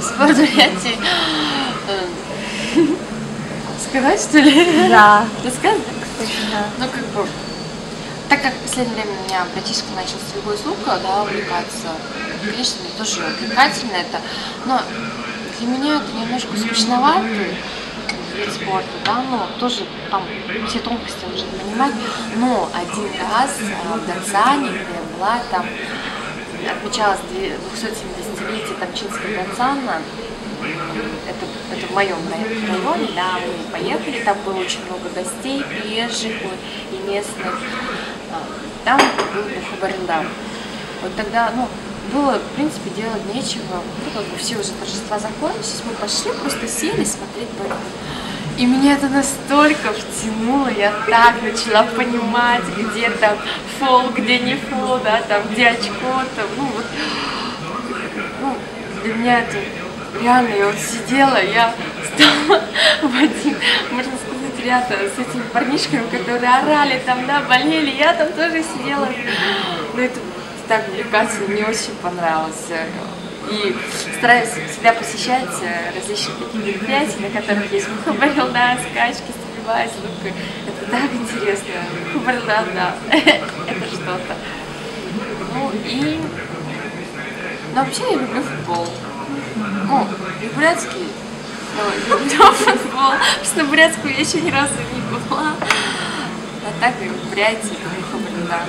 Спорт в Бурятии. Сказать, что ли? Да. Рассказывать? Кстати, да. Ну, как бы, так как в последнее время у меня братишка начал стрельбой из лука, да, увлекаться, конечно, мне тоже увлекательно это, но для меня это немножко скучноватый вид спорта, да, но тоже там все тонкости нужно понимать, но один раз в Дацане, где я была, там отмечалось 270-летие Тамчинского Дацана. Это в моем районе, да, мы поехали, там было очень много гостей, приезжих и местных. Там был Бухабаренда. Вот тогда, ну, было, в принципе, делать нечего. Ну, как бы все уже торжества закончились, мы пошли, просто сели смотреть борьбу. И меня это настолько втянуло, я так начала понимать, где там фол, где не фол, да, там, где очко, там, ну, вот, ну, для меня это реально, я вот сидела, я стала в один, можно сказать, ряд с этими парнишками, которые орали там, да, болели, я там тоже сидела. Ну, это так увлекательно, мне очень понравилось. И стараюсь всегда посещать различные такие мероприятия, на которых есть Бухабаренда, скачки, стрельба из лука. Это так интересно. Бухабаренда, да, это что-то. Ну и... Но вообще я люблю футбол. Ну, и бурятский, но люблю футбол. Просто на бурятскую я еще ни разу не была. А так и в Бурятии, Бухабаренда.